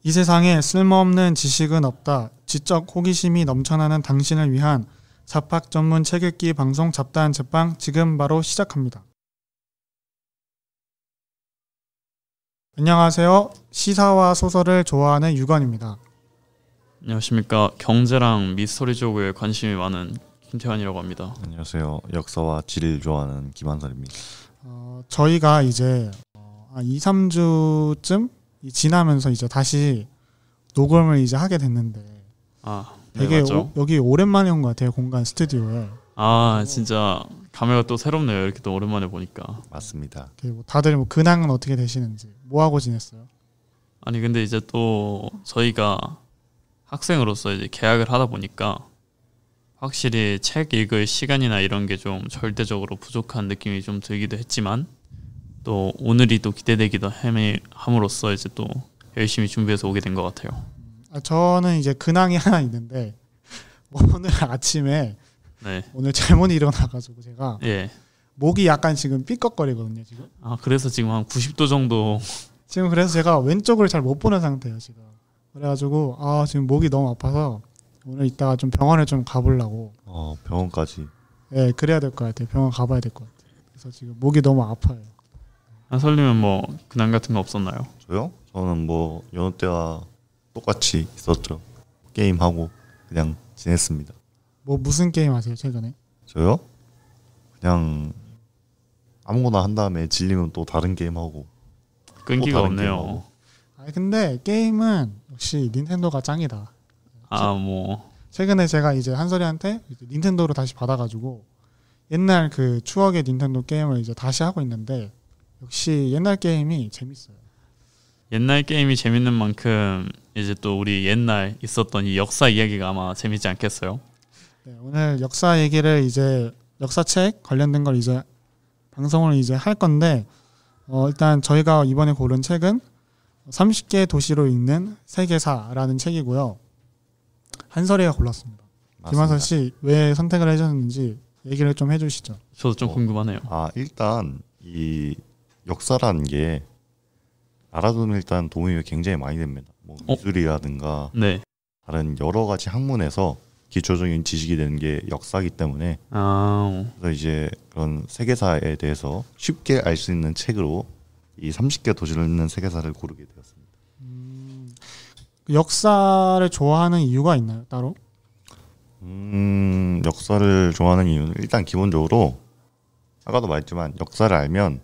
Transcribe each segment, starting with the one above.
이 세상에 쓸모없는 지식은 없다. 지적 호기심이 넘쳐나는 당신을 위한 잡학 전문 책 읽기 방송 잡다한 책방 지금 바로 시작합니다. 안녕하세요. 시사와 소설을 좋아하는 유건입니다. 안녕하십니까. 경제랑 미스터리 쪽에 관심이 많은 김태환이라고 합니다. 안녕하세요. 역사와 지리를 좋아하는 김한설입니다. 저희가 이제 2, 3주쯤 지나면서 이제 다시 녹음을 이제 하게 됐는데 되게 네, 여기 오랜만에 온 것 같아요. 공간 스튜디오에. 진짜 감회가 또 새롭네요. 이렇게 또 오랜만에 보니까. 맞습니다. 다들 뭐 근황은 어떻게 되시는지, 뭐 하고 지냈어요? 아니 근데 이제 또 저희가 학생으로서 이제 계약을 하다 보니까 확실히 책 읽을 시간이나 이런 게 좀 절대적으로 부족한 느낌이 좀 들기도 했지만 또 오늘이 또 기대되기도 함으로써 이제 또 열심히 준비해서 오게 된 것 같아요. 저는 이제 근황이 하나 있는데 오늘 아침에 오늘 잘못 일어나가지고 제가 목이 약간 지금 삐걱거리거든요 지금. 그래서 지금 한 90도 정도 지금 그래서 제가 왼쪽을 잘 못 보는 상태예요 지금. 그래가지고 지금 목이 너무 아파서 오늘 이따가 좀 병원에 좀 가보려고. 병원까지. 네, 그래야 될 것 같아요. 병원 가봐야 될 것 같아요. 그래서 지금 목이 너무 아파요. 한설님은 뭐 근황 같은 거 없었나요? 저요? 저는 뭐 여느 때와 똑같이 있었죠. 게임하고 그냥 지냈습니다. 무슨 게임 하세요 최근에? 저요? 그냥 아무거나 한 다음에 질리면 또 다른 게임하고. 끈기가 없네요. 근데 게임은 역시 닌텐도가 짱이다. 최근에 제가 이제 한설이한테 닌텐도로 다시 받아가지고 옛날 그 추억의 닌텐도 게임을 이제 다시 하고 있는데 역시 옛날 게임이 재밌어요. 역사 게임이 재밌는 만큼 이제 또 우리 옛날 있었던 이 역사 이야기가 아마 재밌지 않겠어요? 네, 오늘 역사 얘기를 이제 역사책 관련된 걸 이제 방송을 이제 할 건데 일단 저희가 이번에 고른 책은 30개 도시로 읽는 세계사라는 책이고요. 한설이가 골랐습니다. 김한설 씨 왜 선택을 해주셨는지 얘기를 좀 해주시죠. 저도 좀 궁금하네요. 일단 이 역사라는 게 알아두면 일단 도움이 굉장히 많이 됩니다. 미술이라든가 다른 여러 가지 학문에서 기초적인 지식이 되는 게 역사이기 때문에 그래서 이제 그런 세계사에 대해서 쉽게 알 수 있는 책으로 이 30개 도시를 읽는 세계사를 고르게 되었습니다. 역사를 좋아하는 이유가 있나요 따로? 역사를 좋아하는 이유는 일단 기본적으로 아까도 말했지만 역사를 알면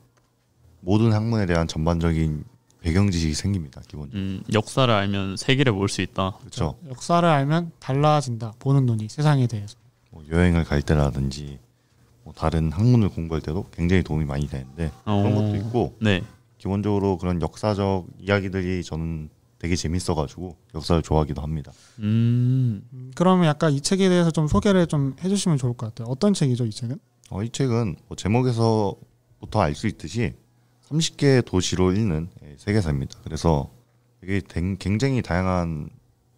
모든 학문에 대한 전반적인 배경 지식이 생깁니다. 기본적으로. 역사를 알면 세계를 볼 수 있다. 그렇죠. 역사를 알면 달라진다. 보는 눈이 세상에 대해서. 여행을 갈 때라든지 다른 학문을 공부할 때도 굉장히 도움이 많이 되는데 그런 것도 있고 기본적으로 그런 역사적 이야기들이 저는 되게 재밌어가지고 역사를 좋아하기도 합니다. 그러면 약간 이 책에 대해서 좀 소개를 좀 해주시면 좋을 것 같아요. 어떤 책이죠, 이 책은? 이 책은 제목에서부터 알 수 있듯이 30개 도시로 읽는 세계사입니다. 그래서 이게 굉장히 다양한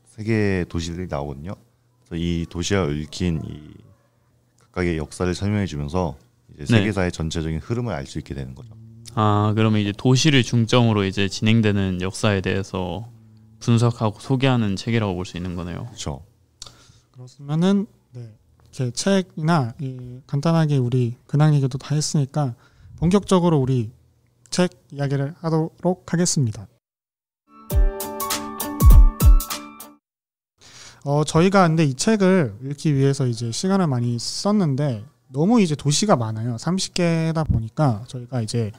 세계 도시들이 나오거든요. 그래서 이 도시와 얽힌 이 각각의 역사를 설명해주면서 이제 세계사의 전체적인 흐름을 알 수 있게 되는 거죠. 그러면 이제 도시를 중점으로 이제 진행되는 역사에 대해서 분석하고 소개하는 책이라고 볼 수 있는 거네요. 그렇죠. 그렇으면은 제 책이나 간단하게 우리 근황 얘기도 다 했으니까 본격적으로 우리 책 이야기를 하도록 하겠습니다. 저희가 근데 이 책을 읽기 위해서 이제 시간을 많이 썼는데 너무 이제 도시가 많아요. 30개다 보니까 저희가 이제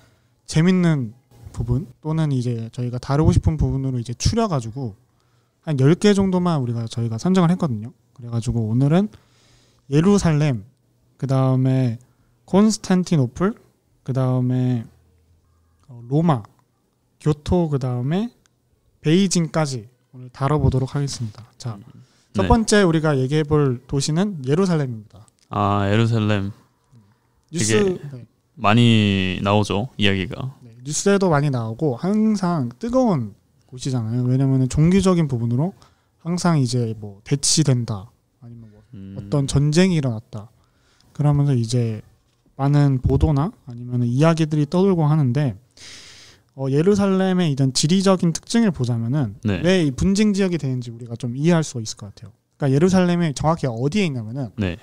재밌는 부분 또는 이제 저희가 다루고 싶은 부분으로 이제 추려가지고 한 10개 정도만 저희가 선정을 했거든요. 그래가지고 오늘은 예루살렘, 그 다음에 콘스탄티노플, 그 다음에 로마, 교토, 그 다음에 베이징까지 오늘 다뤄보도록 하겠습니다. 자, 첫 번째 우리가 얘기해볼 도시는 예루살렘입니다. 예루살렘. 뉴스 많이 나오죠, 이야기가. 뉴스에도 많이 나오고 항상 뜨거운 곳이잖아요. 왜냐하면 종교적인 부분으로 항상 이제 뭐 대치된다, 아니면 어떤 전쟁이 일어났다. 그러면서 이제 많은 보도나 아니면 이야기들이 떠돌고 하는데 예루살렘의 이런 지리적인 특징을 보자면은 네. 왜 이 분쟁 지역이 되는지 우리가 좀 이해할 수가 있을 것 같아요. 그러니까 예루살렘이 정확히 어디에 있냐면은 네.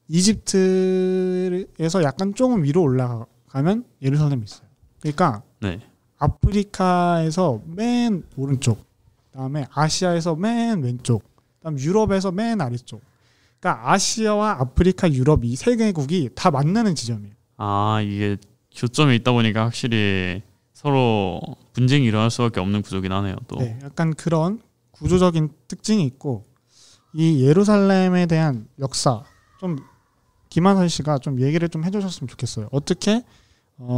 이집트에서 약간 조금 위로 올라가면 예루살렘이 있어요. 그러니까 네. 아프리카에서 맨 오른쪽, 그다음에 아시아에서 맨 왼쪽, 그다음 유럽에서 맨 아래쪽. 그러니까 아시아와 아프리카, 유럽 이 세 개국이 다 만나는 지점이에요. 아, 이게 교점이 있다 보니까 확실히 서로 분쟁이 일어날 수밖에 없는 구조긴 하네요. 또. 네, 약간 그런 구조적인 특징이 있고 이 예루살렘에 대한 역사 좀 김한선 씨가 좀 얘기를 좀 해주셨으면 좋겠어요. 어떻게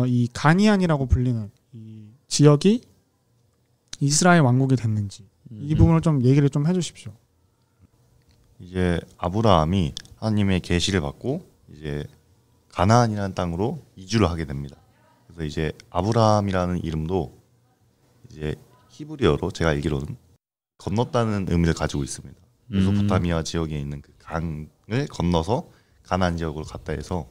이 가니안이라고 불리는 이 지역이 이스라엘 왕국이 됐는지 이 부분을 좀 얘기를 좀 해주십시오. 이제 아브라함이 하나님의 계시를 받고 이제 가나안이라는 땅으로 이주를 하게 됩니다. 그래서 이제 아브라함이라는 이름도 이제 히브리어로 제가 알기로는 건넜다는 의미를 가지고 있습니다. 메소포타미아 지역에 있는 그 강을 건너서 가나안 지역으로 갔다 해서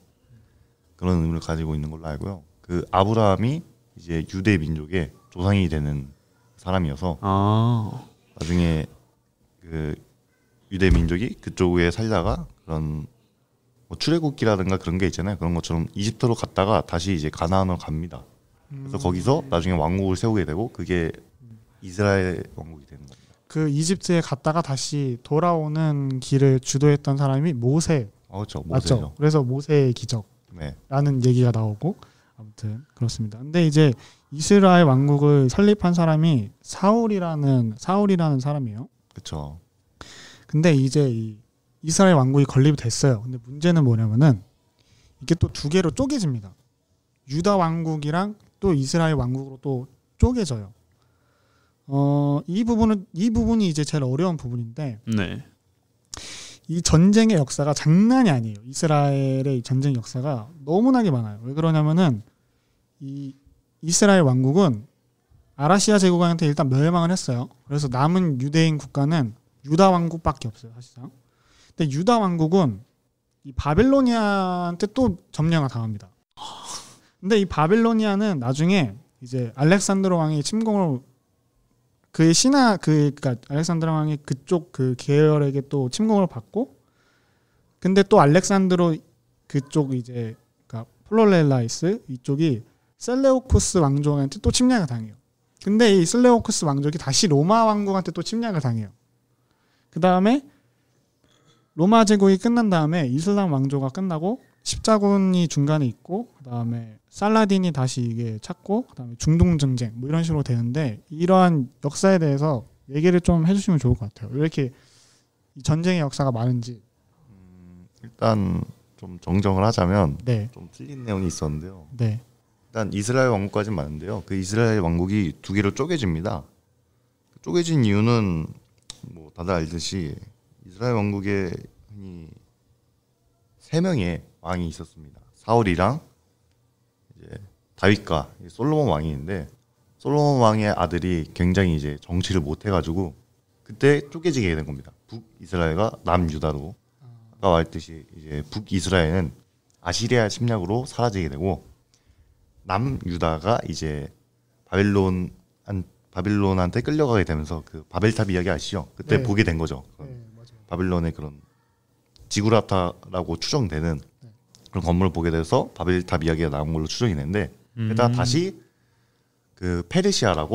그런 의미를 가지고 있는 걸로 알고요. 그 아브라함이 이제 유대 민족의 조상이 되는 사람이어서 나중에 그 유대 민족이 그쪽에 살다가 그런 뭐 출애굽기라든가 그런 게 있잖아요. 그런 것처럼 이집트로 갔다가 다시 이제 가나안으로 갑니다. 그래서 거기서 나중에 왕국을 세우게 되고 그게 이스라엘 왕국이 되는 겁니다. 그 이집트에 갔다가 다시 돌아오는 길을 주도했던 사람이 모세. 그렇죠. 모세죠. 맞죠? 그래서 모세의 기적라는 얘기가 나오고 아무튼 그렇습니다. 근데 이제 이스라엘 왕국을 설립한 사람이 사울이라는 사람이에요. 그렇죠. 근데 이제 이 이스라엘 왕국이 건립이 됐어요. 근데 문제는 뭐냐면은 이게 또 두 개로 쪼개집니다. 유다 왕국이랑 또 이스라엘 왕국으로 또 쪼개져요. 이 부분이 이제 제일 어려운 부분인데 네. 이 전쟁의 역사가 장난이 아니에요. 이스라엘의 전쟁 역사가 너무나게 많아요. 왜 그러냐면은 이 이스라엘 왕국은 아라시아 제국한테 일단 멸망을 했어요. 그래서 남은 유대인 국가는 유다 왕국밖에 없어요, 사실상. 근데 유다 왕국은 이 바빌로니아한테 또 점령을 당합니다. 근데 이 바빌로니아는 나중에 이제 알렉산드로 왕이 침공을 그의 그러니까 알렉산드로 왕이 그쪽 그 계열에게 또 침공을 받고, 근데 또 알렉산드로 그쪽 이제 그러니까 플로렐라이스 이쪽이 셀레우쿠스 왕족한테 또 침략을 당해요. 근데 이 셀레우쿠스 왕족이 다시 로마 왕국한테 또 침략을 당해요. 그 다음에 로마 제국이 끝난 다음에 이슬람 왕조가 끝나고 십자군이 중간에 있고 그 다음에 살라딘이 다시 이게 찾고 그 다음에 중동 전쟁 뭐 이런 식으로 되는데 이러한 역사에 대해서 얘기를 좀 해주시면 좋을 것 같아요. 왜 이렇게 이 전쟁의 역사가 많은지. 일단 좀 정정을 하자면 네. 좀 틀린 내용이 있었는데요. 네. 일단 이스라엘 왕국까지는 맞는데요. 그 이스라엘 왕국이 두 개로 쪼개집니다. 쪼개진 이유는 뭐 다들 알듯이 이스라엘 왕국에 흔히 3명의 왕이 있었습니다. 사울이랑 이제 다윗과 솔로몬 왕이 있는데 솔로몬 왕의 아들이 굉장히 이제 정치를 못 해가지고 그때 쪼개지게 된 겁니다. 북이스라엘과 남유다로. 아까 말했듯이 이제 북이스라엘은 아시리아 침략으로 사라지게 되고 남유다가 이제 바빌론한테 끌려가게 되면서 그 바벨탑 이야기 아시죠? 그때 네. 보게 된 거죠. 네, 맞아요. 바빌론의 그런 지구라타라고 추정되는 그런 건물을 보게 돼서 바벨탑 이야기가 나온 걸로 추정이 되는데 게다가 다시 그 페르시아가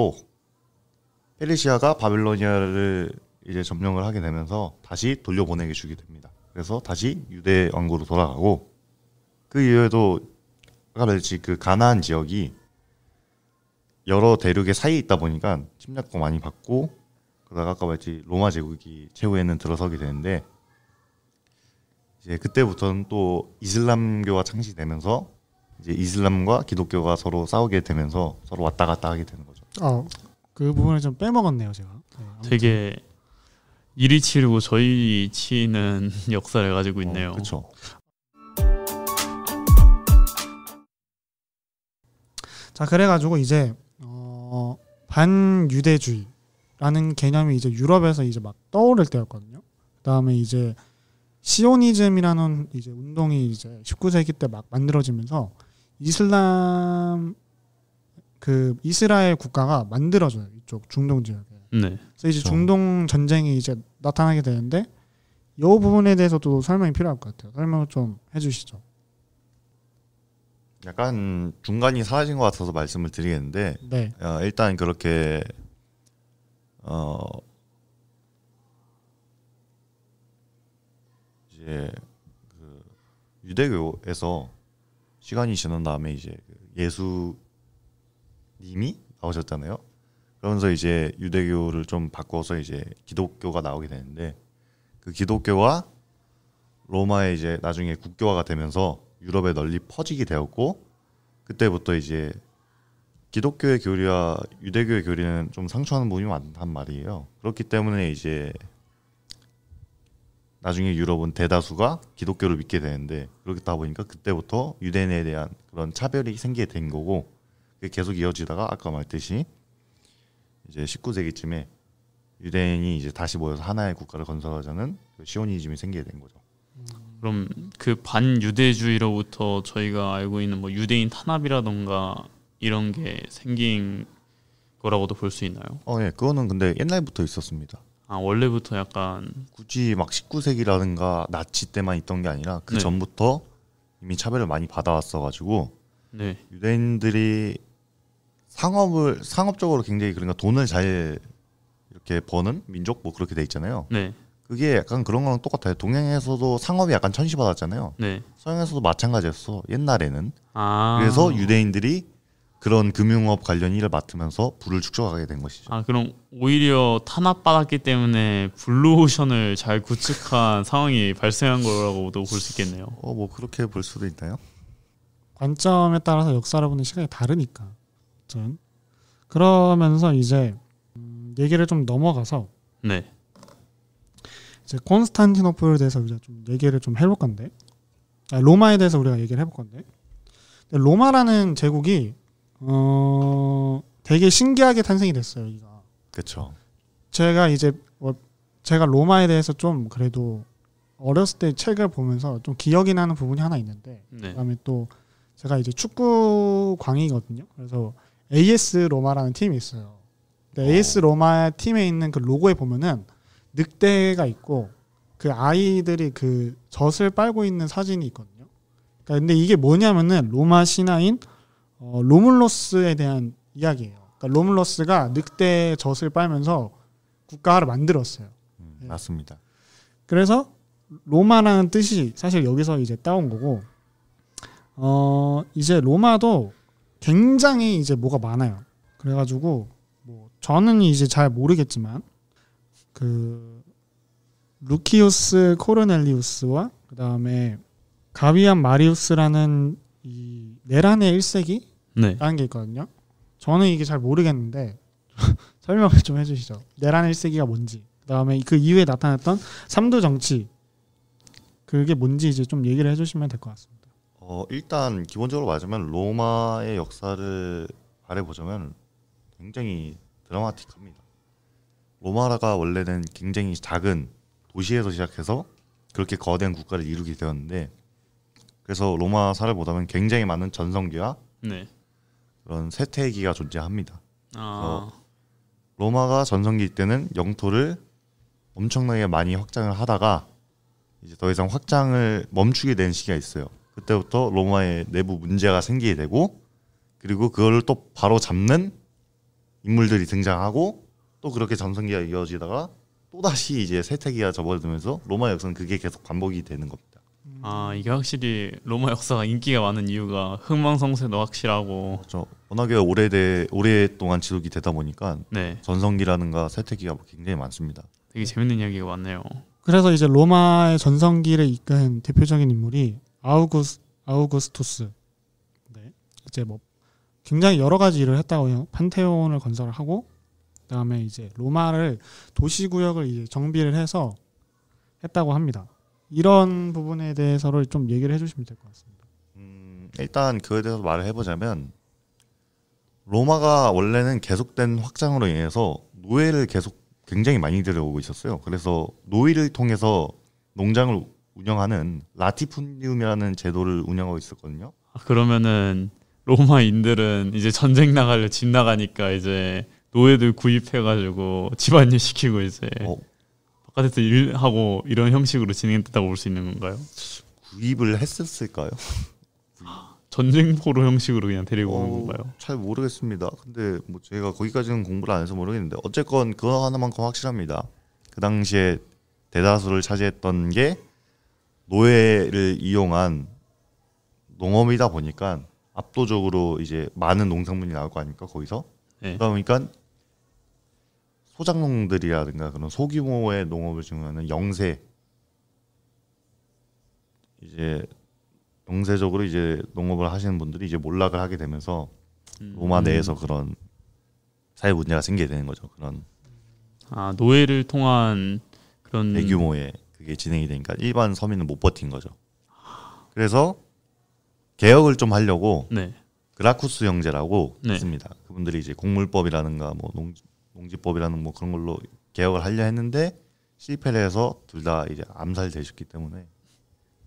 바빌로니아를 이제 점령을 하게 되면서 다시 돌려보내게 주게 됩니다. 그래서 다시 유대 왕국으로 돌아가고 그 이후에도 아까 말했지 그 가나안 지역이 여러 대륙의 사이에 있다 보니까 침략도 많이 받고 그러다가 아까 말했지 로마 제국이 최후에는 들어서게 되는데 이제 그때부터는 또 이슬람교가 창시되면서 이제 이슬람과 기독교가 서로 싸우게 되면서 서로 왔다 갔다 하게 되는 거죠. 그 부분을 좀 빼먹었네요, 제가. 네, 되게 이리 치르고 저희 치는 역사를 가지고 있네요. 그렇죠. 자, 그래가지고 이제 반유대주의라는 개념이 이제 유럽에서 이제 막 떠오를 때였거든요. 그다음에 이제 시오니즘이라는 이제 운동이 이제 19세기 때 막 만들어지면서 이슬람 그 이스라엘 국가가 만들어져요. 이쪽 중동 지역에. 네. 그래서 이제 중동 전쟁이 이제 나타나게 되는데 이 부분에 대해서도 설명이 필요할 것 같아요. 설명을 좀 해주시죠. 약간 중간이 사라진 것 같아서 말씀을 드리겠는데 네. 일단 그렇게 이제 그 유대교에서 시간이 지난 다음에 이제 예수님이 나오셨잖아요. 그러면서 이제 유대교를 좀 바꿔서 이제 기독교가 나오게 되는데 그 기독교가 로마에 이제 나중에 국교화가 되면서 유럽에 널리 퍼지게 되었고 그때부터 이제 기독교의 교리와 유대교의 교리는 좀 상충하는 부분이 많단 말이에요. 그렇기 때문에 이제 나중에 유럽은 대다수가 기독교를 믿게 되는데 그렇다 보니까 그때부터 유대인에 대한 그런 차별이 생기게 된 거고 그게 계속 이어지다가 아까 말했듯이 이제 19세기쯤에 유대인이 이제 다시 모여서 하나의 국가를 건설하자는 그 시오니즘이 생기게 된 거죠. 그럼 그 반유대주의로부터 저희가 알고 있는 뭐 유대인 탄압이라던가 이런 게 생긴 거라고도 볼 수 있나요? 예, 그거는 근데 옛날부터 있었습니다. 아, 원래부터 약간 굳이 막 19세기라든가 나치 때만 있던 게 아니라 그 네. 전부터 이미 차별을 많이 받아왔어가지고 네. 유대인들이 상업적으로 굉장히 그러니까 돈을 잘 이렇게 버는 민족 뭐 그렇게 돼 있잖아요. 네. 그게 약간 그런 거랑 똑같아요. 동양에서도 상업이 약간 천시받았잖아요. 네. 서양에서도 마찬가지였어. 옛날에는. 아. 그래서 유대인들이 그런 금융업 관련 일을 맡으면서 부를 축적하게 된 것이죠. 아, 그럼 오히려 탄압받았기 때문에 블루오션을 잘 구축한 상황이 발생한 거라고도 볼 수 있겠네요. 뭐 그렇게 볼 수도 있나요? 관점에 따라서 역사를 보는 시각이 다르니까. 아무튼 그러면서 이제 얘기를 좀 넘어가서 네. 이제 콘스탄티노플에 대해서 이제 좀 얘기를 좀 해볼 건데, 로마에 대해서 우리가 얘기를 해볼 건데, 로마라는 제국이 되게 신기하게 탄생이 됐어요. 이가. 그렇죠. 제가 로마에 대해서 좀 그래도 어렸을 때 책을 보면서 좀 기억이 나는 부분이 하나 있는데, 네. 그다음에 또 제가 이제 축구 광이거든요. 그래서 AS 로마라는 팀이 있어요. AS 로마 팀에 있는 그 로고에 보면은 늑대가 있고 그 아이들이 그 젖을 빨고 있는 사진이 있거든요. 그러니까 근데 이게 뭐냐면은 로마 신화인 로물로스에 대한 이야기예요. 그러니까 로물로스가 늑대의 젖을 빨면서 국가를 만들었어요. 맞습니다. 그래서 로마라는 뜻이 사실 여기서 이제 따온 거고, 이제 로마도 굉장히 이제 뭐가 많아요. 그래가지고 뭐 저는 이제 잘 모르겠지만 그 루키우스 코르넬리우스와 그 다음에 가비안 마리우스라는 이 내란의 1세기 네. 라는 게 있거든요. 저는 이게 잘 모르겠는데 설명을 좀 해주시죠. 내란 1세기가 뭔지, 그 다음에 그 이후에 나타났던 삼두 정치, 그게 뭔지 이제 좀 얘기를 해주시면 될 것 같습니다. 일단 기본적으로 말하자면 로마의 역사를 바라보자면 굉장히 드라마틱합니다. 로마가 원래는 굉장히 작은 도시에서 시작해서 그렇게 거대한 국가를 이루게 되었는데, 그래서 로마사를 보다면 굉장히 많은 전성기와 네. 그런 쇠퇴기가 존재합니다. 아. 로마가 전성기 때는 영토를 엄청나게 많이 확장을 하다가 이제 더 이상 확장을 멈추게 된 시기가 있어요. 그때부터 로마의 내부 문제가 생기게 되고, 그리고 그걸 또 바로 잡는 인물들이 등장하고, 또 그렇게 전성기가 이어지다가 또 다시 이제 쇠퇴기가 접어들면서 로마 역사는 그게 계속 반복이 되는 겁니다. 아, 이게 확실히 로마 역사가 인기가 많은 이유가 흥망성쇠도 확실하고, 그렇죠. 워낙에 오랫동안 지속이 되다 보니까 네. 전성기라든가 쇠퇴기가 굉장히 많습니다. 되게 재밌는 이야기가 많네요. 그래서 이제 로마의 전성기를 이끈 대표적인 인물이 아우구스투스. 네. 이제 뭐 굉장히 여러 가지 일을 했다고 해요. 판테온을 건설을 하고, 그다음에 이제 로마를 도시구역을 이제 정비를 해서 했다고 합니다. 이런 부분에 대해서를 좀 얘기를 해주시면 될 것 같습니다. 일단 그에 대해서 말을 해보자면, 로마가 원래는 계속된 확장으로 인해서 노예를 계속 굉장히 많이 들여오고 있었어요. 그래서 노예를 통해서 농장을 운영하는 라티푼디움이라는 제도를 운영하고 있었거든요. 아, 그러면은 로마인들은 이제 전쟁 나가려 집 나가니까 이제 노예들 구입해가지고 집안일 시키고 이제 바깥에서 일하고 이런 형식으로 진행됐다고 볼 수 있는 건가요? 구입을 했었을까요? 전쟁포로 형식으로 그냥 데리고 오는 건가요? 잘 모르겠습니다. 근데 뭐 제가 거기까지는 공부를 안 해서 모르겠는데 어쨌건 그거 하나만큼 확실합니다. 그 당시에 대다수를 차지했던 게 노예를 이용한 농업이다 보니까 압도적으로 이제 많은 농산물이 나올 거 아닙니까 거기서. 네. 그러니까 소작농들이라든가 그런 소규모의 농업을 중요하는 영세 이제 영세적으로 이제 농업을 하시는 분들이 이제 몰락을 하게 되면서 로마 내에서 그런 사회 문제가 생기게 되는 거죠. 그런 노예를 통한 그런 대규모의 그게 진행이 되니까 일반 서민은 못 버틴 거죠. 그래서 개혁을 좀 하려고 네. 그라쿠스 형제라고 네. 있습니다. 그분들이 이제 곡물법이라든가 뭐 농지법이라는 뭐 그런 걸로 개혁을 하려 했는데 실패를 해서 둘 다 이제 암살되셨기 때문에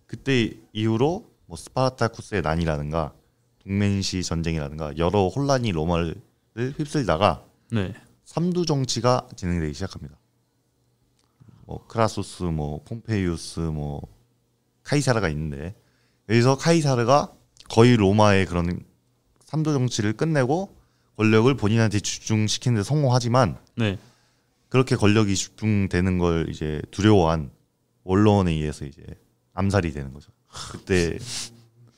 그때 이후로 뭐 스파르타쿠스의 난이라든가 동멘시 전쟁이라든가 여러 혼란이 로마를 휩쓸다가 네. 삼두 정치가 진행되기 시작합니다. 뭐 크라소스, 뭐 폼페이우스, 뭐 카이사르가 있는데 여기서 카이사르가 거의 로마의 그런 삼두 정치를 끝내고 권력을 본인한테 집중시키는 데 성공하지만 네. 그렇게 권력이 집중되는 걸 이제 두려워한 원로원에 의해서 이제 암살이 되는 거죠. 그때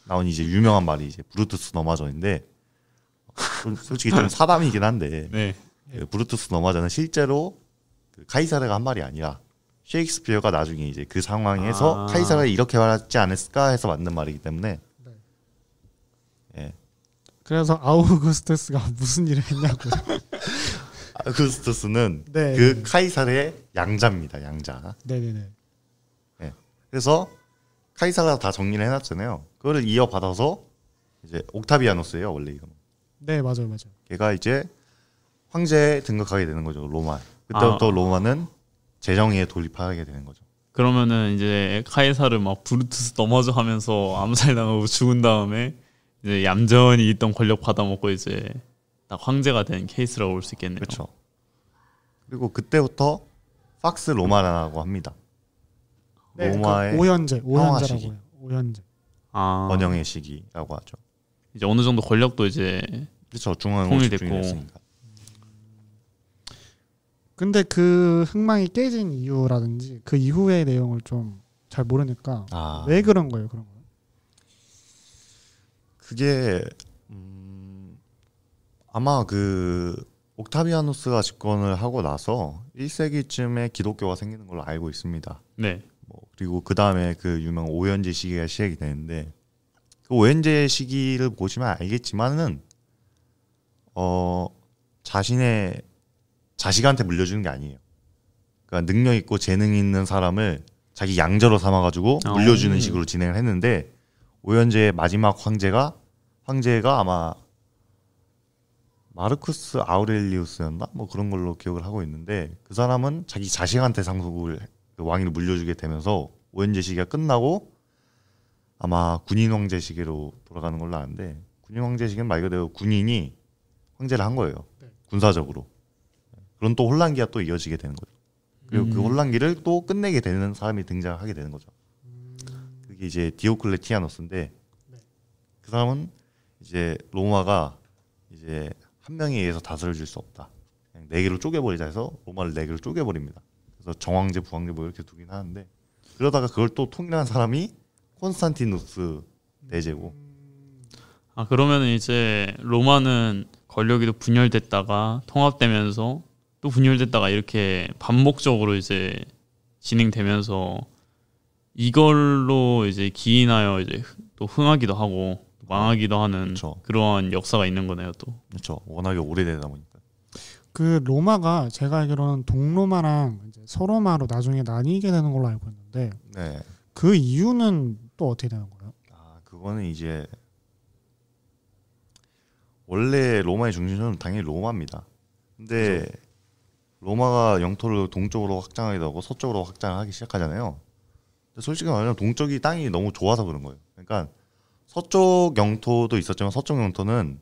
나온 이제 유명한 말이 이제 브루투스 너마저인데 솔직히 좀 사담이긴 한데 네. 그 브루투스 너마저는 실제로 그 카이사르가 한 말이 아니라 셰익스피어가 나중에 이제 그 상황에서 카이사르가 이렇게 말하지 않았을까 해서 만든 말이기 때문에 네. 예. 그래서 아우구스투스가 무슨 일을 했냐고요. 아우구스투스는 네. 그 카이사르의 양자입니다. 양자. 네네네. 예. 그래서 카이사르가 다 정리를 해놨잖아요. 그거를 이어받아서 이제 옥타비아누스예요 원래 이거는. 네 맞아요. 걔가 이제 황제에 등극하게 되는 거죠 로마. 그때부터 로마는 재정에 돌입하게 되는 거죠. 그러면은 이제 카이사르 막 브루투스 넘어져 하면서 암살당하고 죽은 다음에 이제 얌전히 있던 권력 받아먹고 이제 딱 황제가 된 케이스라고 볼 수 있겠네요. 그렇죠. 그리고 그때부터 팍스 로마라고 합니다. 네, 로마의 그 오현제라고 시기. 해요. 오현제. 번영의 시기라고 하죠. 이제 어느 정도 권력도 이제 그렇죠. 중앙으로 통일됐고. 집중됐으니까. 근데 그 흥망이 깨진 이유라든지 그 이후의 내용을 좀 잘 모르니까 왜 그런 거예요? 그런 거? 그게 아마 그 옥타비아누스가 집권을 하고 나서 1세기쯤에 기독교가 생기는 걸로 알고 있습니다. 네. 뭐 그리고 그 다음에 그 유명 오현제 시기가 시작이 되는데 그 오현제 시기를 보시면 알겠지만은 자신의 자식한테 물려주는 게 아니에요. 그러니까 능력 있고 재능 있는 사람을 자기 양자로 삼아가지고 물려주는 식으로 진행을 했는데 오현제의 마지막 황제가 아마 마르쿠스 아우렐리우스였나 뭐 그런 걸로 기억을 하고 있는데 그 사람은 자기 자식한테 상속을 그 왕위를 물려주게 되면서 오현제 시기가 끝나고 아마 군인 황제 시기로 돌아가는 걸로 아는데 군인 황제 시기는 말 그대로 군인이 황제를 한 거예요. 군사적으로. 그런 또 혼란기가 또 이어지게 되는 거죠. 그리고 그 혼란기를 또 끝내게 되는 사람이 등장하게 되는 거죠. 그게 이제 디오클레티아누스인데 그 사람은 이제 로마가 이제 한 명에 의해서 다스려질 수 없다. 그냥 네 개로 쪼개버리자 해서 로마를 네 개로 쪼개버립니다. 그래서 정황제, 부황제 뭐 이렇게 두긴 하는데 그러다가 그걸 또 통일한 사람이 콘스탄티누스 대제고. 그러면은 이제 로마는 권력이 또 분열됐다가 통합되면서 또 분열됐다가 이렇게 반복적으로 이제 진행되면서 이걸로 이제 기인하여 이제 또 흥하기도 하고 망하기도 하는 그렇죠. 그러한 역사가 있는 거네요, 또. 그렇죠. 워낙에 오래되다 보니까. 그 로마가 제가 알기로는 동로마랑 이제 서로마로 나중에 나뉘게 되는 걸로 알고 있는데 네. 그 이유는 또 어떻게 되는 거예요? 그거는 이제 원래 로마의 중심은 당연히 로마입니다. 근데 그렇죠. 로마가 영토를 동쪽으로 확장하게 되고 서쪽으로 확장하기 시작하잖아요. 근데 솔직히 말하면 동쪽이 땅이 너무 좋아서 그런 거예요. 그러니까 서쪽 영토도 있었지만 서쪽 영토는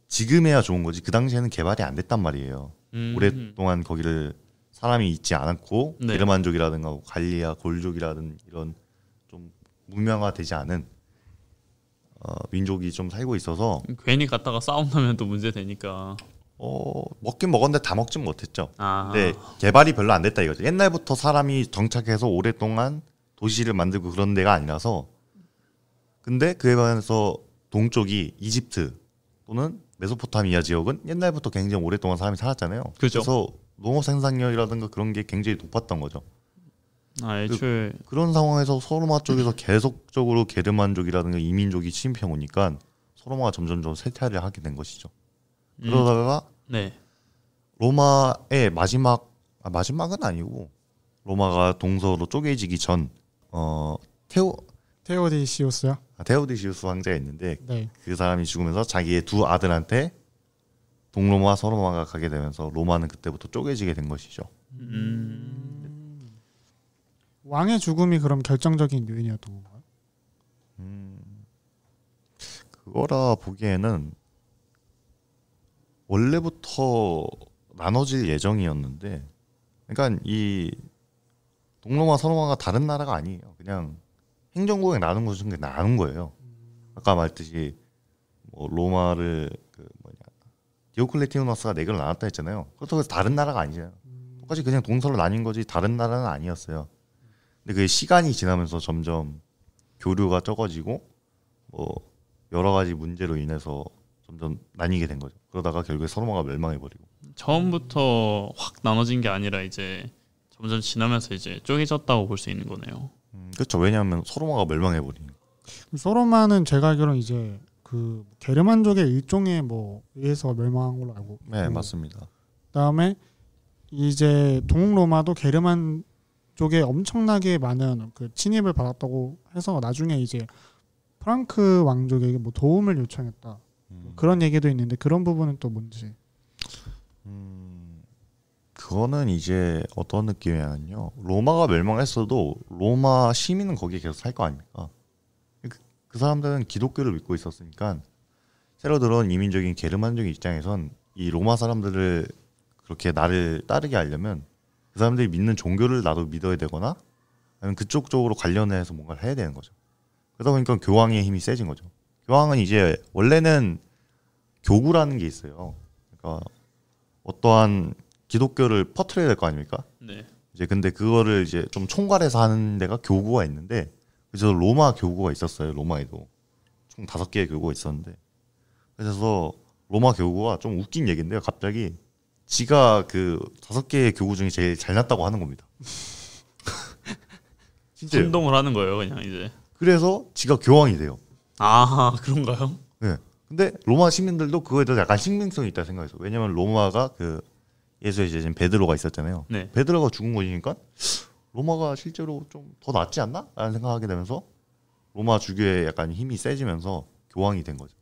지금에야 좋은 거지 그 당시에는 개발이 안 됐단 말이에요. 오랫동안 거기를 사람이 있지 않았고 네. 게르만족이라든가 갈리아, 골족이라든 이런 좀 문명화되지 않은 민족이 좀 살고 있어서 괜히 갔다가 싸움 나면 또 문제 되니까. 먹긴 먹었는데 다 먹진 못했죠. 아. 근데 개발이 별로 안 됐다 이거죠. 옛날부터 사람이 정착해서 오랫동안 도시를 만들고 그런 데가 아니라서. 근데 그에 반해서 동쪽이 이집트 또는 메소포타미아 지역은 옛날부터 굉장히 오랫동안 사람이 살았잖아요. 그죠. 그래서 농업 생산량이라든가 그런 게 굉장히 높았던 거죠. 애초에 그런 상황에서 소로마 쪽에서 계속적으로 게르만족이라든가 이민족이 침입해 오니까 소로마가 점점 쇠퇴를 하게 된 것이죠. 그러다가 네. 로마의 마지막은 아니고 로마가 동서로 쪼개지기 전 테오디시우스요? 테오디시우스 황제가 있는데 네. 그 사람이 죽으면서 자기의 두 아들한테 동로마, 서로마가 가게 되면서 로마는 그때부터 쪼개지게 된 것이죠. 왕의 죽음이 그럼 결정적인 요인이었던 건가요? 그거라 보기에는 원래부터 나눠질 예정이었는데, 그러니까 이 동로마, 서로마가 다른 나라가 아니에요. 그냥 행정구역에 나눈 것은 그냥 나눈 거예요. 아까 말했듯이 뭐 로마를 디오클레티우너스가 4개로 나눴다 했잖아요. 그렇다고 해서 다른 나라가 아니잖아요. 똑같이 그냥 동서로 나뉜 거지 다른 나라는 아니었어요. 근데 그 시간이 지나면서 점점 교류가 적어지고 뭐 여러 가지 문제로 인해서 점점 나뉘게 된 거죠. 그러다가 결국에 서로마가 멸망해버리고. 처음부터 확 나눠진 게 아니라 이제 점점 지나면서 이제 쪼개졌다고 볼 수 있는 거네요. 그렇죠. 왜냐하면 서로마가 멸망해버리니까. 소로마는 제가 알기로는 이제 그 게르만족의 일종에 뭐 의해서 멸망한 걸로 알고. 네, 맞습니다. 그다음에 이제 동로마도 게르만 쪽에 엄청나게 많은 그 침입을 받았다고 해서 나중에 이제 프랑크 왕족에게 뭐 도움을 요청했다. 그런 얘기도 있는데 그런 부분은 또 뭔지. 그거는 이제 어떤 느낌이냐면요. 로마가 멸망했어도 로마 시민은 거기에 계속 살 거 아닙니까? 그 사람들은 기독교를 믿고 있었으니까 새로 들어온 이민적인 게르만족 입장에선 이 로마 사람들을 그렇게 나를 따르게 하려면 그 사람들이 믿는 종교를 나도 믿어야 되거나 아니면 그쪽 쪽으로 관련해서 뭔가를 해야 되는 거죠. 그러다 보니까 교황의 힘이 세진 거죠. 교황은 이제 원래는 교구라는 게 있어요. 그러니까 어떠한 기독교를 퍼뜨려야 될 거 아닙니까? 네. 이제 근데 그거를 이제 좀 총괄해서 하는 데가 교구가 있는데 그래서 로마 교구가 있었어요. 로마에도 총 5개의 교구가 있었는데 그래서 로마 교구가 좀 웃긴 얘기인데요. 갑자기 지가 그 5개의 교구 중에 제일 잘났다고 하는 겁니다. 진짜요. 선동을 하는 거예요, 그냥 이제. 그래서 지가 교황이 돼요. 아, 그런가요? 네. 근데 로마 시민들도 그거에 대해서 약간 신빙성이 있다 생각해서. 왜냐면 로마가 그 예수의 제자인 베드로가 있었잖아요. 네. 베드로가 죽은 거니까 로마가 실제로 좀 더 낫지 않나? 라는 생각하게 되면서 로마 주교에 약간 힘이 세지면서 교황이 된 거죠.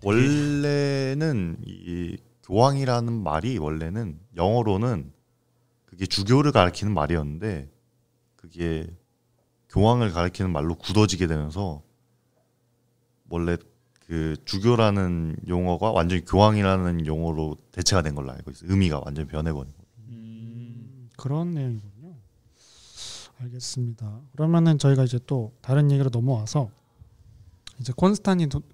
원래는 이 교황이라는 말이 원래는 영어로는 그게 주교를 가리키는 말이었는데 그게 교황을 가리키는 말로 굳어지게 되면서 원래 그 주교라는 용어가 완전히 교황이라는 용어로 대체가 된 걸로 알고 있어요. 의미가 완전히 변해버린 거예요. 그런 내용이군요. 알겠습니다. 그러면은 저희가 이제 또 다른 얘기로 넘어와서 이제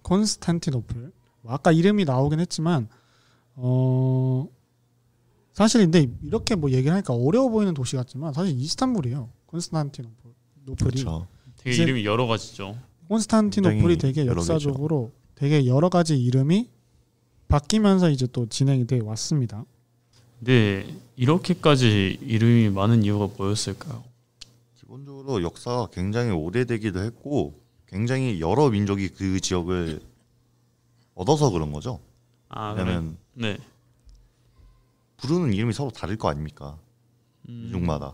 콘스탄티노플 아까 이름이 나오긴 했지만 사실 근데 이렇게 뭐 얘기를 하니까 어려워 보이는 도시 같지만 사실 이스탄불이에요. 콘스탄티노플이. 그렇죠. 되게 이름이 여러 가지죠. 콘스탄티노플이 되게 역사적으로 되게 여러 가지 이름이 바뀌면서 이제 또 진행이 돼 왔습니다. 근데 이렇게까지 이름이 많은 이유가 뭐였을까요? 기본적으로 역사가 굉장히 오래되기도 했고 굉장히 여러 민족이 그 지역을 얻어서 그런 거죠. 왜냐면 네. 부르는 이름이 서로 다를 거 아닙니까? 민족마다.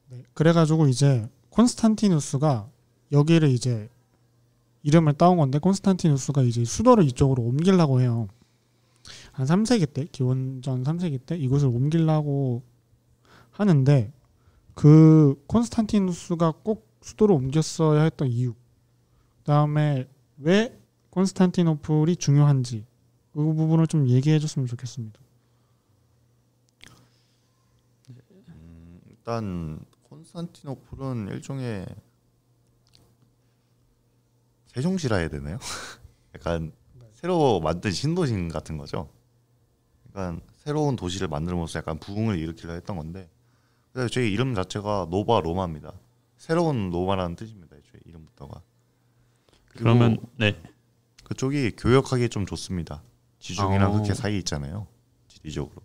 네, 그래가지고 이제 콘스탄티누스가 여기를 이제 이름을 따온 건데 콘스탄티누스가 이제 수도를 이쪽으로 옮기려고 해요. 한 3세기 때, 기원전 3세기 때 이곳을 옮기려고 하는데 그 콘스탄티누스가 꼭 수도로 옮겼어야 했던 이유, 그다음에 왜 콘스탄티노플이 중요한지 그 부분을 좀 얘기해 줬으면 좋겠습니다. 일단 콘스탄티노플은 일종의 세종시라 해야 되나요? 약간 새로 만든 신도시 같은 거죠. 약간 새로운 도시를 만들면서 약간 부흥을 일으키려 했던 건데, 그래서 저희 이름 자체가 노바 로마입니다. 새로운 로마라는 뜻입니다. 저희 이름부터가. 그러면 네. 그쪽이 교역하기 좀 좋습니다. 지중해랑 흑해 사이 있잖아요. 지리적으로.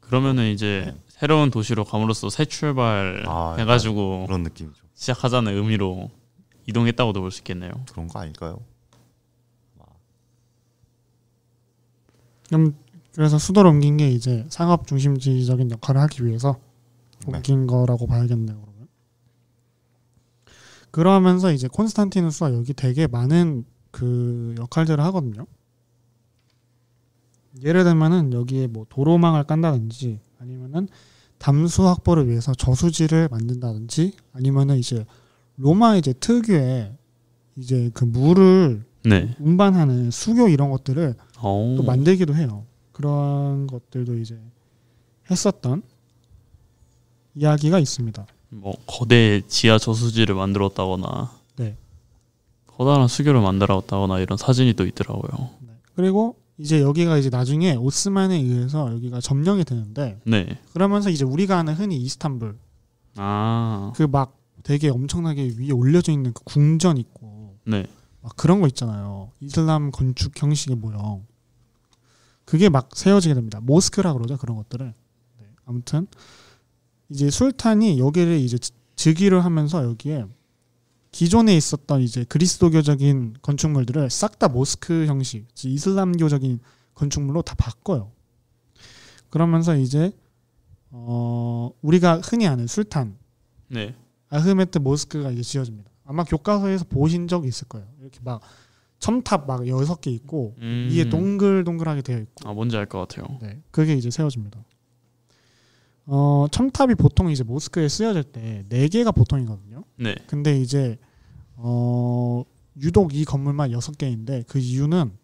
그러면은 이제 네. 새로운 도시로 감으로써 새 출발 해가지고 그런 느낌이죠. 시작하자는 의미로 이동했다고도 볼 수 있겠네요. 그런 거 아닐까요? 그래서 수도를 옮긴 게 이제 상업 중심지적인 역할을 하기 위해서 옮긴 거라고 봐야겠네요. 그러면. 그러면서 이제 콘스탄티누스가 여기 되게 많은 그 역할들을 하거든요. 예를 들면은 여기에 뭐 도로망을 깐다든지, 아니면은 담수 확보를 위해서 저수지를 만든다든지, 아니면은 이제 로마 이제 특유의 이제 그 물을 네. 운반하는 수교 이런 것들을 또 만들기도 해요. 그런 것들도 이제 했었던 이야기가 있습니다. 뭐 거대 지하 저수지를 만들었다거나, 네. 커다란 수교를 만들었다거나 이런 사진이 또 있더라고요. 네. 그리고 이제 여기가 이제 나중에 오스만에 의해서 여기가 점령이 되는데, 네. 그러면서 이제 우리가 아는 흔히 이스탄불, 그 막 되게 엄청나게 위에 올려져 있는 그 궁전 있고, 네. 막 그런 거 있잖아요. 이슬람 건축 형식의 모형. 그게 막 세워지게 됩니다. 모스크라 그러죠, 그런 것들을. 네. 아무튼 이제 술탄이 여기를 이제 즉위를 하면서 여기에 기존에 있었던 이제 그리스도교적인 건축물들을 싹 다 모스크 형식, 이슬람교적인 건축물로 다 바꿔요. 그러면서 이제 우리가 흔히 아는 술탄, 네. 아흐메트 모스크가 이제 지어집니다. 아마 교과서에서 보신 적이 있을 거예요. 이렇게 막 첨탑 막 6개 있고 위에 동글동글하게 되어 있고. 뭔지 알 것 같아요. 네, 그게 이제 세워집니다. 첨탑이 보통 이제 모스크에 쓰여질 때 4개가 보통이거든요. 네. 근데 이제 유독 이 건물만 6개인데 그 이유는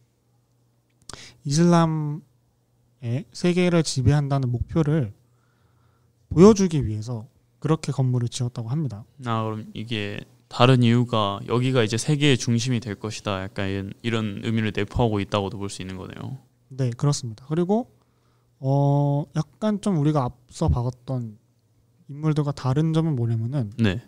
이슬람의 세계를 지배한다는 목표를 보여주기 위해서 그렇게 건물을 지었다고 합니다. 그럼 이게 다른 이유가 여기가 이제 세계의 중심이 될 것이다, 약간 이런 의미를 내포하고 있다고도 볼 수 있는 거네요. 네, 그렇습니다. 그리고 약간 좀 우리가 앞서 봤던 인물들과 다른 점은 뭐냐면은, 네.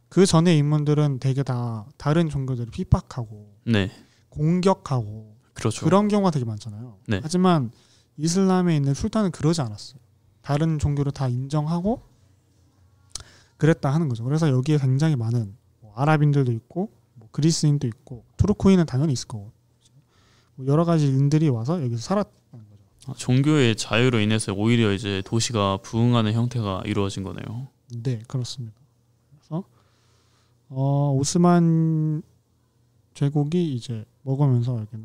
그 전에 인물들은 되게 다 다른 종교들을 핍박하고, 네. 공격하고, 그렇죠. 그런 경우가 되게 많잖아요. 네. 하지만 이슬람에 있는 술탄은 그러지 않았어요. 다른 종교를 다 인정하고 그랬다 하는 거죠. 그래서 여기에 굉장히 많은 아랍인들도 있고, 그리스인도 있고, 투르크인은 당연히 있을 거고, 여러 가지 인들이 와서 여기서 살았다는 거죠. 종교의 자유로 인해서 오히려 이제 도시가 부흥하는 형태가 이루어진 거네요. 네, 그렇습니다. 그래서 오스만 제국이 이제 먹으면서 여기는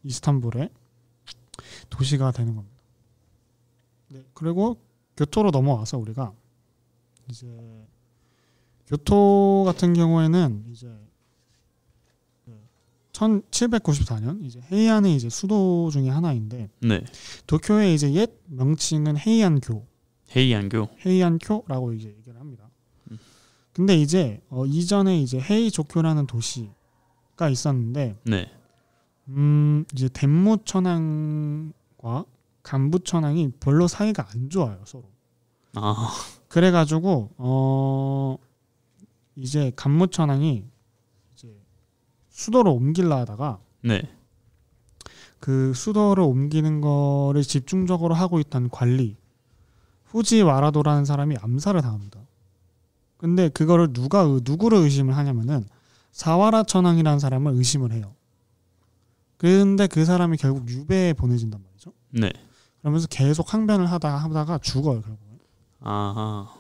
이스탄불의 도시가 되는 겁니다. 네, 그리고 교토로 넘어와서 우리가 이제 교토 같은 경우에는 이제 1794년 이제 헤이안의 이제 수도 중에 하나인데, 네. 도쿄의 이제 옛 명칭은 헤이안교라고 이제 얘기를 합니다. 근데 이제 이전에 이제 헤이조쿄라는 도시가 있었는데, 네. 이제 덴무천황과 간부천황이 별로 사이가 안 좋아요, 서로. 그래가지고 이제 간무천황이 이제 수도로 옮기려 하다가, 네. 그 수도를 옮기는 거를 집중적으로 하고 있던 관리 후지와라도라는 사람이 암살을 당합니다. 근데 그거를 누구를 의심을 하냐면은 사와라 천황이라는 사람을 의심을 해요. 근데 그 사람이 결국 유배에 보내진단 말이죠. 네. 그러면서 계속 항변을 하다가 죽어요, 결국은. 아하.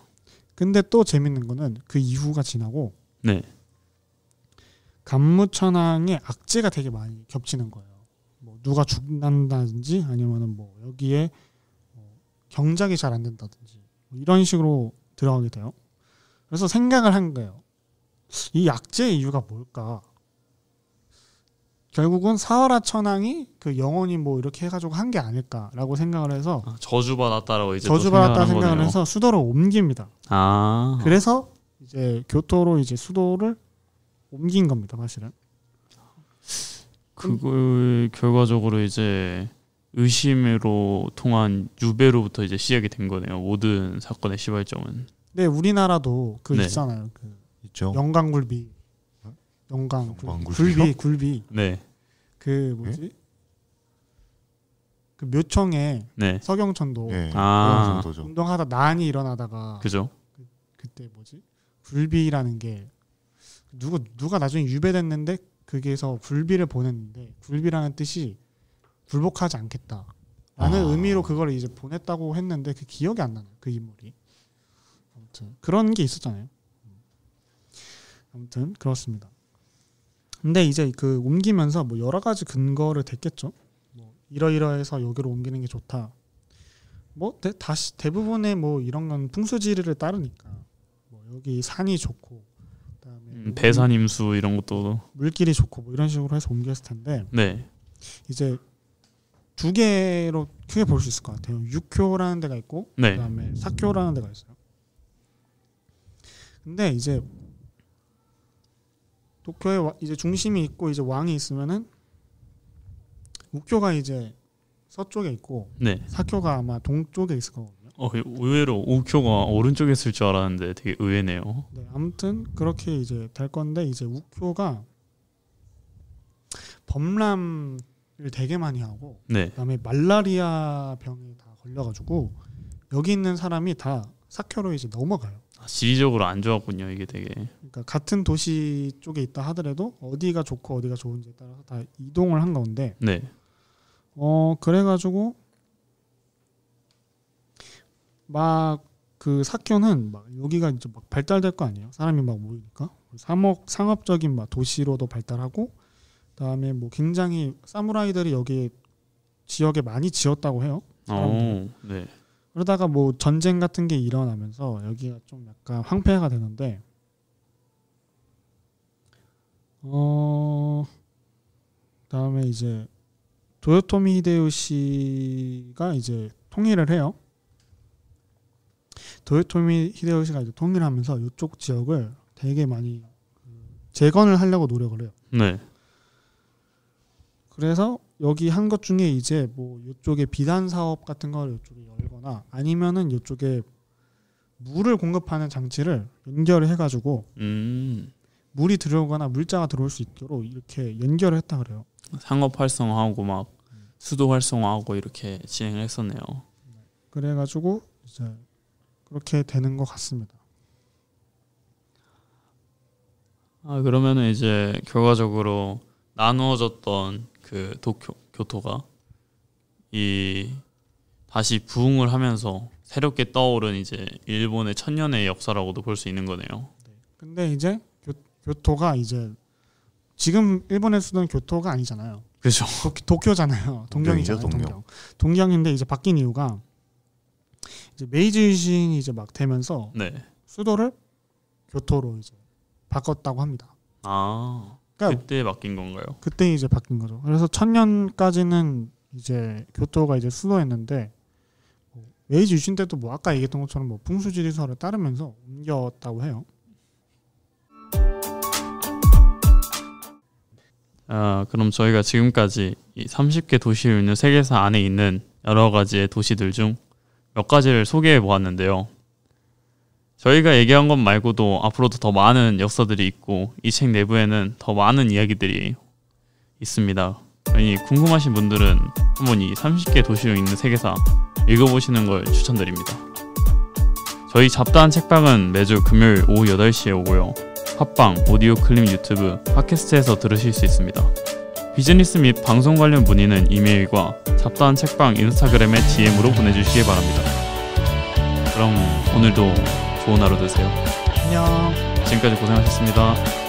근데 또 재밌는 거는 그 이후가 지나고, 네. 간무천황의 악재가 되게 많이 겹치는 거예요. 뭐 누가 죽는다든지, 아니면은 뭐 여기에 경작이 잘 안 된다든지, 뭐 이런 식으로 들어가게 돼요. 그래서 생각을 한 거예요. 이 약제의 이유가 뭘까? 결국은 사하라 천왕이 그 영원히 뭐 이렇게 해가지고 한 게 아닐까라고 생각을 해서 저주받았다라고 이제 저주받았다 생각을 해서 수도를 옮깁니다. 그래서 이제 교토로 이제 수도를 옮긴 겁니다, 사실은. 그걸 결과적으로 이제 의심으로 통한 유배로부터 이제 시작이 된 거네요. 모든 사건의 시발점은. 네, 우리나라도 그 있잖아요. 그 있죠. 영광굴비. 굴비. 네. 그 뭐지? 네? 그 묘청에 서경천도 운동하다 난이 일어나다가 그죠? 그때 뭐지? 굴비라는 게 누가 나중에 유배됐는데 거기에서 굴비를 보냈는데 굴비라는 뜻이 굴복하지 않겠다 라는 의미로 그걸 이제 보냈다고 했는데 그 기억이 안 나요. 그 인물이. 아무튼 그런 게 있었잖아요. 아무튼 그렇습니다. 근데 이제 그 옮기면서 뭐 여러 가지 근거를 댔겠죠. 뭐 이러이러해서 여기로 옮기는 게 좋다. 뭐 다시 대부분의 뭐 이런 건 풍수지리를 따르니까 뭐 여기 산이 좋고 그다음에 배산임수 이런 것도 물길이 좋고 뭐 이런 식으로 해서 옮겼을 텐데 이제 두 개로 크게 볼 수 있을 것 같아요. 육효라는 데가 있고 그다음에 사효라는 데가 있어요. 근데 이제 도쿄에 이제 중심이 있고 이제 왕이 있으면은 우쿄가 이제 서쪽에 있고 사쿄가 아마 동쪽에 있을 거거든요. 의외로 우쿄가 오른쪽에 있을 줄 알았는데 되게 의외네요. 네, 아무튼 그렇게 이제 될 건데 이제 우쿄가 범람을 되게 많이 하고 그다음에 말라리아 병에 다 걸려가지고 여기 있는 사람이 다 사쿄로 이제 넘어가요. 지리적으로 안 좋았군요, 이게 되게. 그러니까 같은 도시 쪽에 있다 하더라도 어디가 좋고 어디가 좋은지에 따라서 다 이동을 한 건데. 그래가지고 막 그 사쿄는 막 여기가 이제 막 발달될 거 아니에요. 사람이 막 모이니까 상업적인 막 도시로도 발달하고, 그다음에 뭐 굉장히 사무라이들이 여기 지역에 많이 지었다고 해요. 그러다가 뭐 전쟁 같은 게 일어나면서 여기가 좀 약간 황폐화가 되는데 그다음에 이제 도요토미 히데요시가 이제 통일을 해요. 도요토미 히데요시가 이제 통일하면서 이쪽 지역을 되게 많이 재건을 하려고 노력을 해요. 그래서 여기 한 것 중에 이제 뭐 이쪽에 비단 사업 같은 걸 이쪽에 열거나 아니면은 이쪽에 물을 공급하는 장치를 연결을 해가지고 물이 들어오거나 물자가 들어올 수 있도록 이렇게 연결을 했다 그래요. 상업 활성화하고 막 수도 활성화하고 이렇게 진행을 했었네요. 그래가지고 이제 그렇게 되는 것 같습니다. 그러면은 이제 결과적으로 나누어졌던 그 교토가 다시 부흥을 하면서 새롭게 떠오른 이제 일본의 천년의 역사라고도 볼 수 있는 거네요. 근데 이제 교토가 이제 지금 일본의 수도는 교토가 아니잖아요. 그렇죠. 도쿄잖아요. 동경이잖아요. 동경인데 이제 바뀐 이유가 이제 메이지 유신이 이제 막 되면서 수도를 교토로 이제 바꿨다고 합니다. 그러니까 그때 바뀐 건가요? 그때 이제 바뀐 거죠. 그래서 1000년까지는 이제 교토가 이제 수도였는데 메이지 유신 때도 뭐 아까 얘기했던 것처럼 뭐 풍수지리설을 따르면서 옮겼다고 해요. 그럼 저희가 지금까지 이 30개 도시를 있는 세계사 안에 있는 여러 가지의 도시들 중 몇 가지를 소개해 보았는데요. 저희가 얘기한 것 말고도 앞으로도 더 많은 역사들이 있고 이 책 내부에는 더 많은 이야기들이 있습니다. 그러니 궁금하신 분들은 한번 이 30개 도시로 있는 세계사 읽어보시는 걸 추천드립니다. 저희 잡다한 책방은 매주 금요일 오후 8시에 오고요. 팟빵, 오디오 클립 유튜브, 팟캐스트에서 들으실 수 있습니다. 비즈니스 및 방송 관련 문의는 이메일과 잡다한 책방 인스타그램에 DM으로 보내주시기 바랍니다. 그럼 오늘도 좋은 하루 되세요. 안녕. 지금까지 고생하셨습니다.